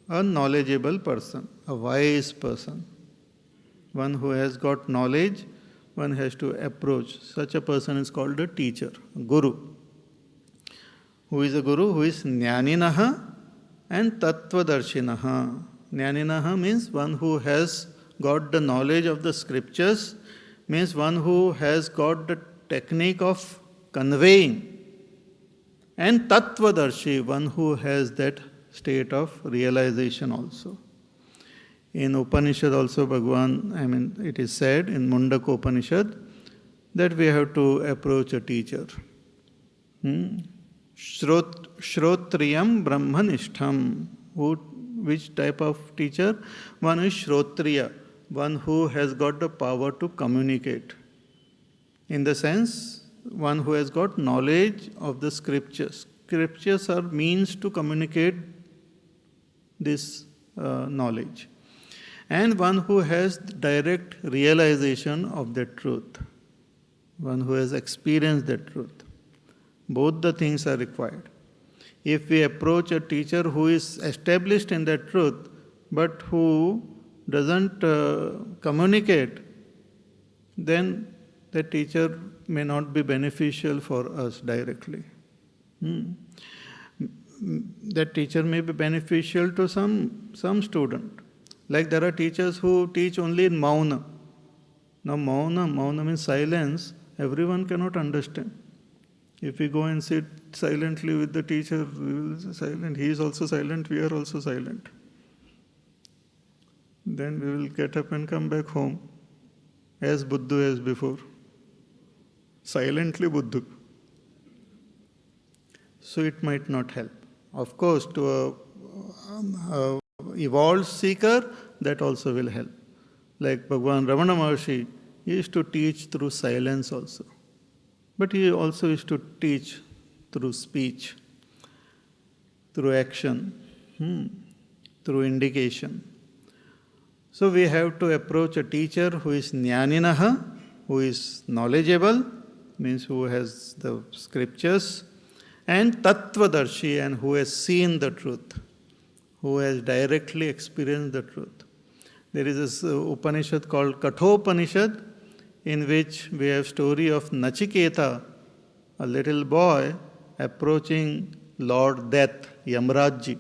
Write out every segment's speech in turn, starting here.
a knowledgeable person, a wise person. One who has got knowledge, one has to approach. Such a person is called a teacher, a guru. Who is a guru? Who is jnaninaha and tattvadarshinaha. Jnaninaha means one who has got the knowledge of the scriptures, means one who has got the technique of conveying. And tattvadarshi, one who has that state of realization also. In Upanishad also, it is said in Mundaka Upanishad that we have to approach a teacher. Shrotriyam Brahmanishtham. Which type of teacher? One is Shrotriya, one who has got the power to communicate. In the sense, one who has got knowledge of the scriptures. Scriptures are means to communicate this knowledge. And one who has direct realization of the truth. One who has experienced the truth. Both the things are required. If we approach a teacher who is established in the truth, but who doesn't communicate, then the teacher may not be beneficial for us directly. That teacher may be beneficial to some student. Like there are teachers who teach only in mauna. Now mauna means silence. Everyone cannot understand. If we go and sit silently with the teacher, we will be silent. He is also silent, we are also silent. Then we will get up and come back home as Buddhu as before. Silently Buddhu. So it might not help. Of course, to a evolved seeker, that also will help. Like Bhagavan Ramana Maharshi, he used to teach through silence also. But he also used to teach through speech, through action, through indication. So we have to approach a teacher who is jnaninaha, who is knowledgeable, means who has the scriptures, and tattvadarshi, and who has seen the truth, who has directly experienced the truth. There is this Upanishad called Kathopanishad, in which we have story of Nachiketa, a little boy approaching Lord Death, Yamrajji.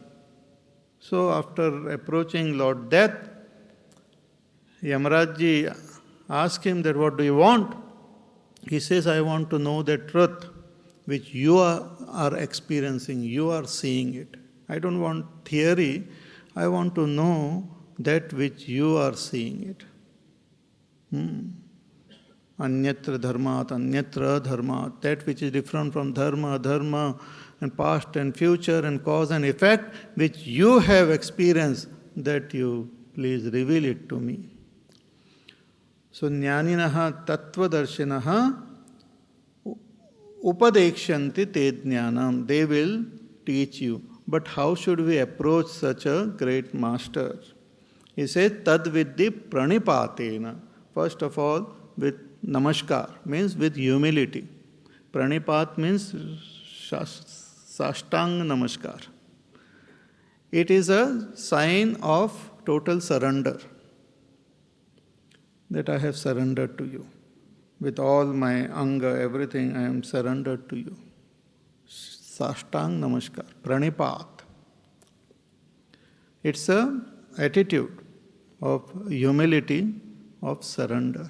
So after approaching Lord Death, Yamrajji asked him that, what do you want? He says, I want to know the truth which you are experiencing, you are seeing it. I don't want theory, I want to know that which you are seeing it. Anyatra dharmat, anyatra dharmat, that which is different from dharma, and past and future and cause and effect, which you have experienced, that you please reveal it to me. So jnaninaha tattvadarshinaha upadekshanti te jnanam. They will teach you. But how should we approach such a great master? He says, tadvidhi pranipatena. First of all, with namaskar, means with humility. Pranipat means sashtang namaskar. It is a sign of total surrender, that I have surrendered to you. With all my anga, everything, I am surrendered to you. Sashtang namaskar, pranipat. It's a attitude of humility, of surrender.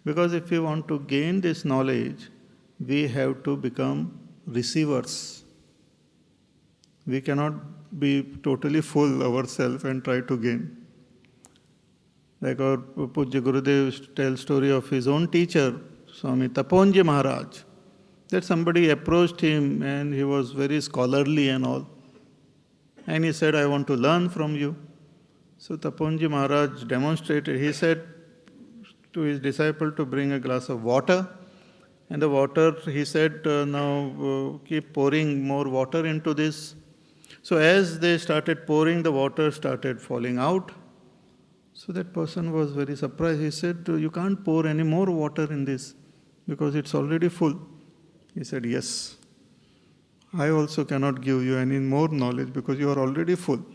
Because if we want to gain this knowledge, we have to become receivers. We cannot be totally full ourselves and try to gain. Like our Pujya Gurudev tells story of his own teacher, Swami Taponji Maharaj, that somebody approached him and he was very scholarly and all. And he said, I want to learn from you. So Taponji Maharaj demonstrated, he said to his disciple to bring a glass of water. And the water, he said, now keep pouring more water into this. So as they started pouring, the water started falling out. So that person was very surprised. He said, you can't pour any more water in this because it's already full. He said, yes, I also cannot give you any more knowledge because you are already full.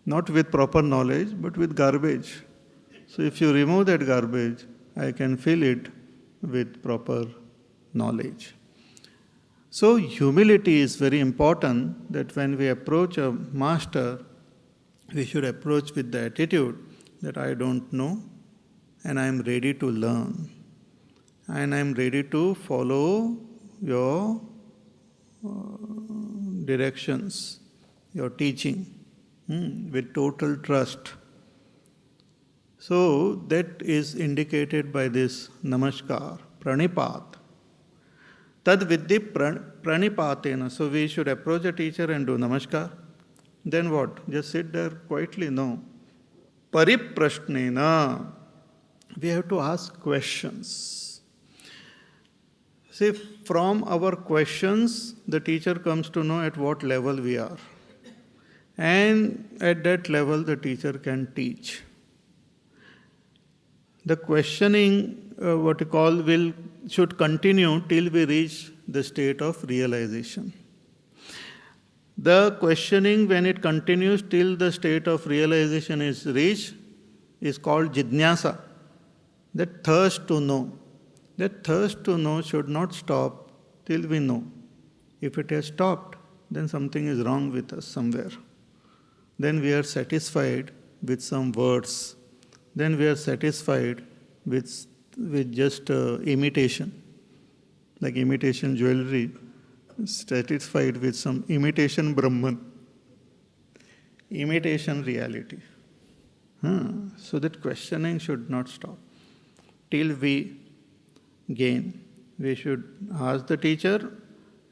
not with proper knowledge, but with garbage. So if you remove that garbage, I can fill it with proper knowledge. So humility is very important, that when we approach a master, we should approach with the attitude that I don't know and I am ready to learn. And I am ready to follow your directions, your teaching, with total trust. So that is indicated by this namaskar, pranipat. Tad vidhi pranipatena. So we should approach a teacher and do namaskar. Then what? Just sit there quietly? No. Pariprashnena. We have to ask questions. See, from our questions, the teacher comes to know at what level we are. And at that level, the teacher can teach. The questioning, should continue till we reach the state of realization. The questioning, when it continues till the state of realization is reached, is called jidnyasa, that thirst to know. That thirst to know should not stop till we know. If it has stopped, then something is wrong with us somewhere. Then we are satisfied with some words. Then we are satisfied with just imitation, like imitation jewelry, satisfied with some imitation Brahman, imitation reality. So that questioning should not stop till we gain. We should ask the teacher,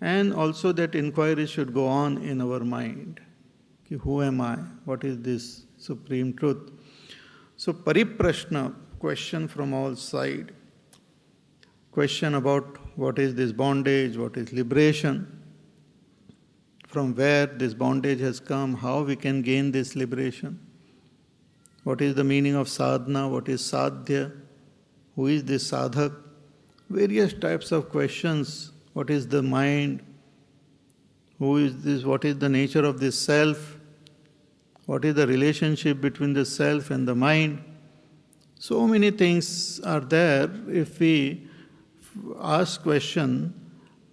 and also that inquiry should go on in our mind. Who am I? What is this supreme truth? So pariprashna, question from all sides. Question about what is this bondage, what is liberation, from where this bondage has come, how we can gain this liberation. What is the meaning of sadhana, what is sadhya, who is this sadak? Various types of questions. What is the mind? Who is this? What is the nature of this self? What is the relationship between the self and the mind? So many things are there. If we ask question,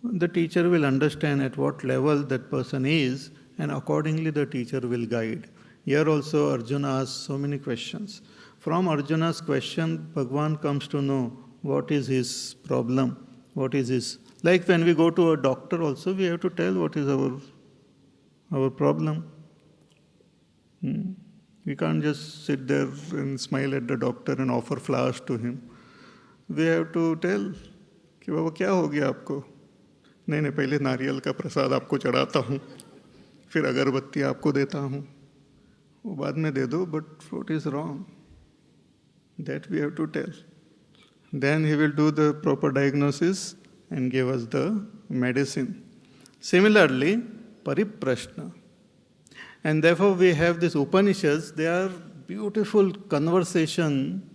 the teacher will understand at what level that person is, and accordingly the teacher will guide. Here also Arjuna asks so many questions. From Arjuna's question, Bhagavan comes to know what is his problem, what is his... Like when we go to a doctor also, we have to tell what is our problem. We can't just sit there and smile at the doctor and offer flowers to him. We have to tell कि बाबा क्या हो गया आपको? नहीं, पहले नारियल का प्रसाद आपको चढ़ाता हूँ, फिर अगरबत्ती आपको देता हूँ, वो बाद में दे दो, but what is wrong? That we have to tell. Then he will do the proper diagnosis and give us the medicine. Similarly, pariprashna. And therefore we have these Upanishads, they are beautiful conversation,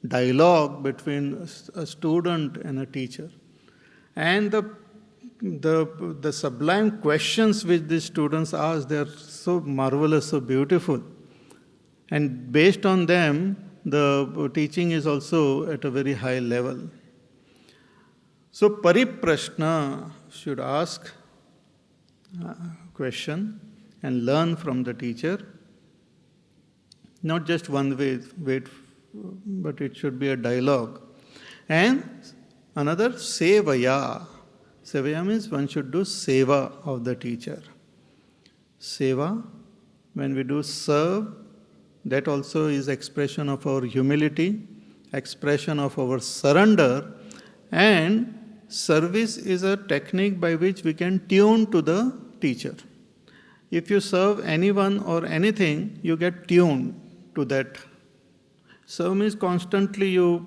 dialogue between a student and a teacher. And the sublime questions which these students ask, they are so marvelous, so beautiful. And based on them, the teaching is also at a very high level. So pariprashna should ask question and learn from the teacher. Not just one way, but it should be a dialogue. And another, sevaya. Sevaya means one should do seva of the teacher. Seva, when we do serve, that also is expression of our humility, expression of our surrender, and service is a technique by which we can tune to the teacher. If you serve anyone or anything, you get tuned to that. Serve means constantly you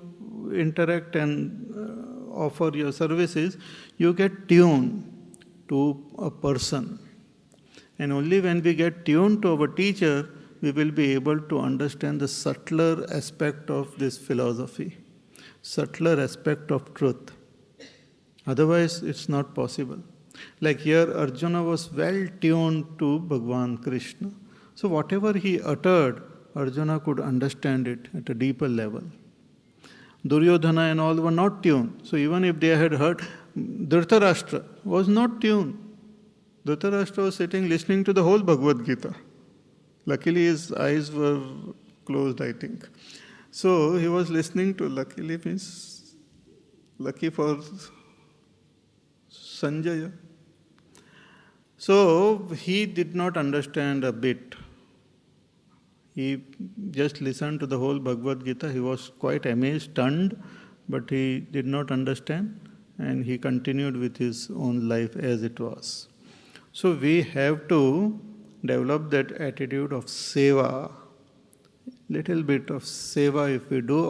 interact and offer your services, you get tuned to a person. And only when we get tuned to our teacher, we will be able to understand the subtler aspect of this philosophy, subtler aspect of truth. Otherwise, it's not possible. Like here, Arjuna was well tuned to Bhagavan Krishna. So whatever he uttered, Arjuna could understand it at a deeper level. Duryodhana and all were not tuned. So even if they had heard, Dhritarashtra was not tuned. Dhritarashtra was sitting listening to the whole Bhagavad Gita. Luckily his eyes were closed, I think. So he was listening to, luckily means lucky for Sanjaya. So he did not understand a bit. He just listened to the whole Bhagavad Gita. He was quite amazed, stunned, but he did not understand, and he continued with his own life as it was. So we have to develop that attitude of seva. Little bit of seva if we do,